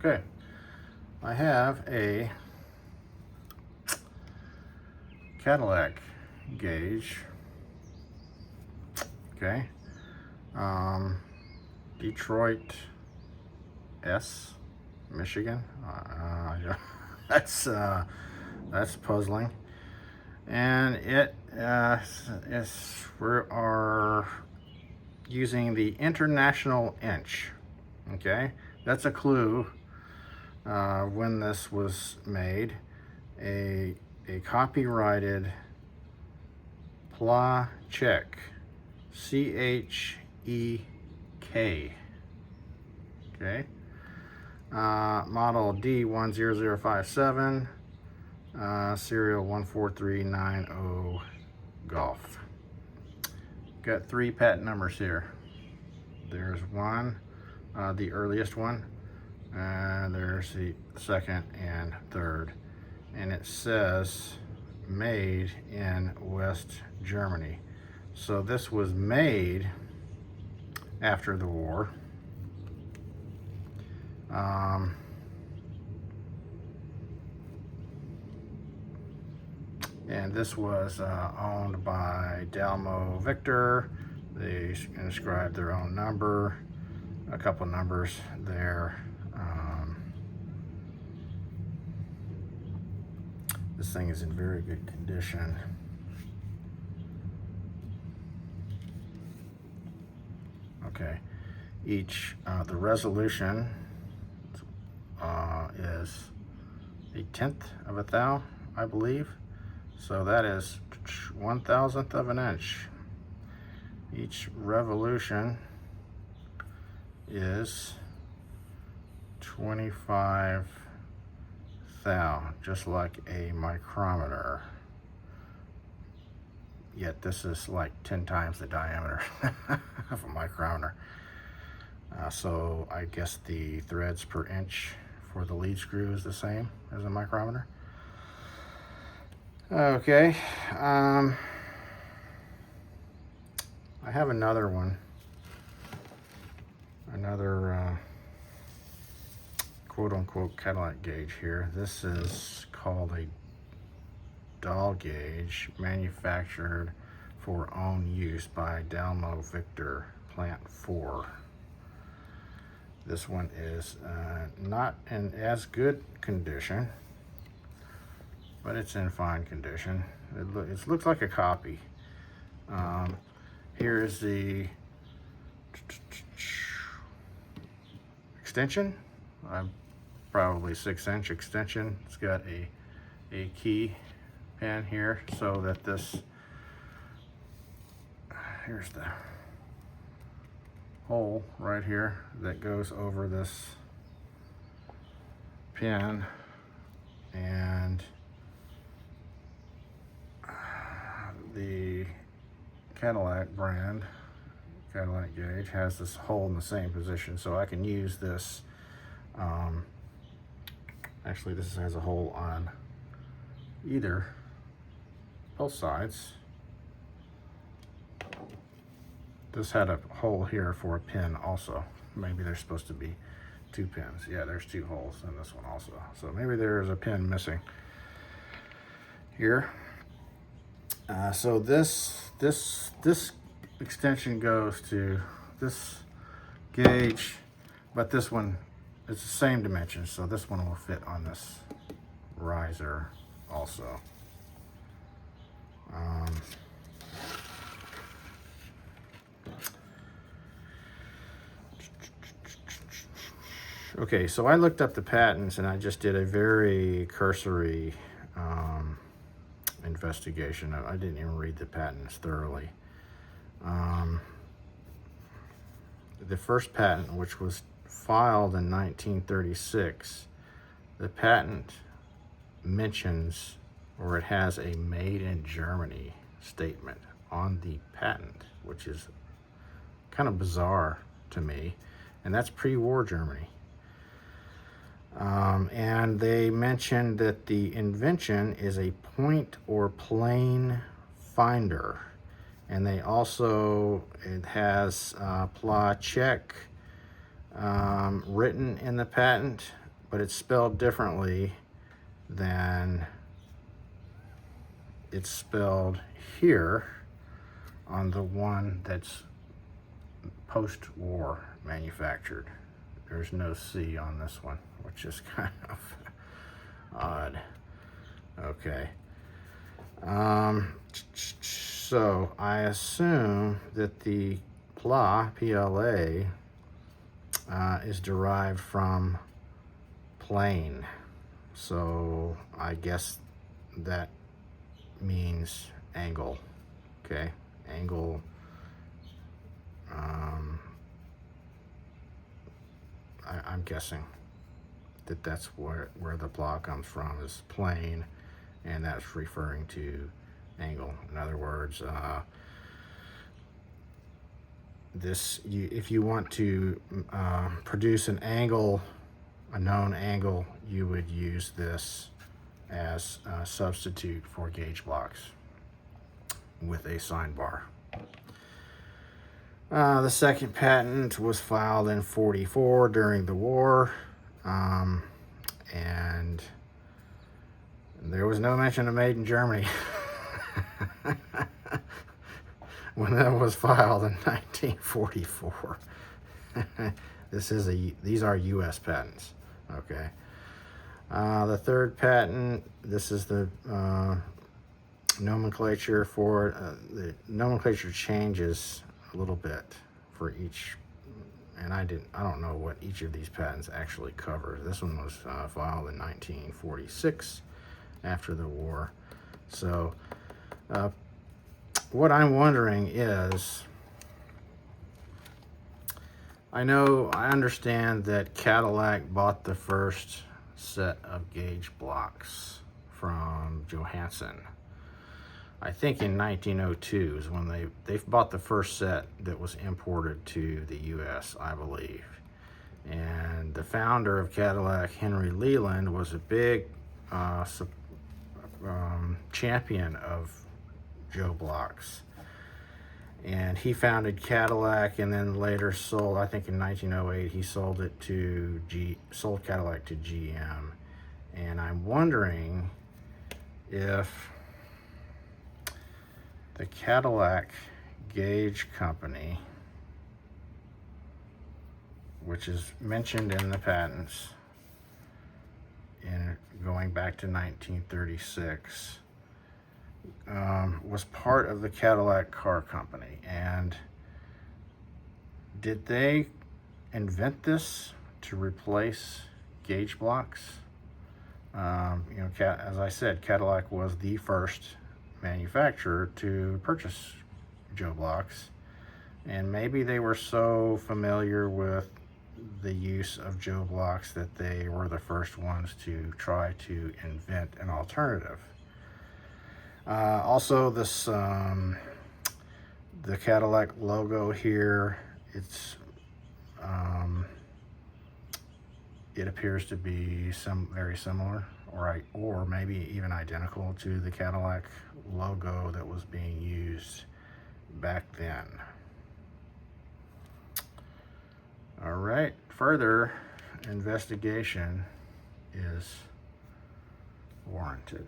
Okay, I have a Cadillac Gage. Okay, Detroit S, Michigan. Yeah, that's puzzling. And we are using the International Inch. Okay, that's a clue when this was made. A copyrighted Pla Czech, CHEK. Okay, model D10057, serial 14390 Golf. Got 3 patent numbers here. There's one, the earliest one, and there's the second and third, and it says made in West Germany. So this was made after the war. And this was owned by Dalmo Victor. They inscribed their own number, a couple numbers there. This thing is in very good condition. Okay, the resolution is 1/10 of a thou, I believe. So that is 1/1000th of an inch. Each revolution is 25 thou, just like a micrometer. Yet this is like 10 times the diameter of a micrometer. So I guess the threads per inch for the lead screw is the same as a micrometer. Okay, I have another one, another quote-unquote Cadillac Gage here. This is called a doll gauge, manufactured for own use by Dalmo Victor, Plant 4. This one is not in as good condition, but it's in fine condition. It looks like a copy. Here is the extension. Probably 6-inch extension. It's got a key pin here so that here's the hole right here that goes over this pin, and the Cadillac brand, Cadillac Gage, has this hole in the same position, so I can use this. Actually, this has a hole on both sides. This had a hole here for a pin also. Maybe there's supposed to be 2 pins. Yeah, there's 2 holes in this one also. So maybe there's a pin missing here. So this extension goes to this gauge, but this one is the same dimensions, so this one will fit on this riser also. Okay, so I looked up the patents and I just did a very cursory investigation. I didn't even read the patents thoroughly. The first patent, which was filed in 1936, the patent mentions, or it has a made in Germany statement on the patent, which is kind of bizarre to me, and that's pre-war Germany. And they mentioned that the invention is a point or plane finder, and they also, it has Pla Czech written in the patent, but it's spelled differently than it's spelled here on the one that's post-war manufactured. There's no C on this one, which is kind of odd. Okay. So I assume that the PLA, P-L-A, is derived from plane. So I guess that means angle. Okay, angle. I'm guessing that that's where the PLA comes from, is plane, and that's referring to angle. In other words, if you want to produce an angle, a known angle, you would use this as a substitute for gauge blocks with a sign bar. The second patent was filed in '44 during the war, and there was no mention of made in Germany when that was filed in 1944. These are U.S. patents. Okay. The third patent, this is the nomenclature for the nomenclature changes a little bit for each, and I don't know what each of these patents actually covers. This one was filed in 1946 after the war. So what I'm wondering is, I understand that Cadillac bought the first set of gauge blocks from Johansson. I think in 1902 is when they bought the first set that was imported to the U.S., I believe. And the founder of Cadillac, Henry Leland, was a big champion of Joe blocks. And he founded Cadillac, and then later sold, I think in 1908, he sold Cadillac to GM. And I'm wondering if the Cadillac Gage Company, which is mentioned in the patents going back to 1936, was part of the Cadillac Car Company. And did they invent this to replace gauge blocks? As I said, Cadillac was the first manufacturer to purchase Joe blocks, and maybe they were so familiar with the use of Joe blocks that they were the first ones to try to invent an alternative. Also, this the Cadillac logo here, it appears to be very similar, or maybe even identical to the Cadillac logo that was being used back then. All right, further investigation is warranted.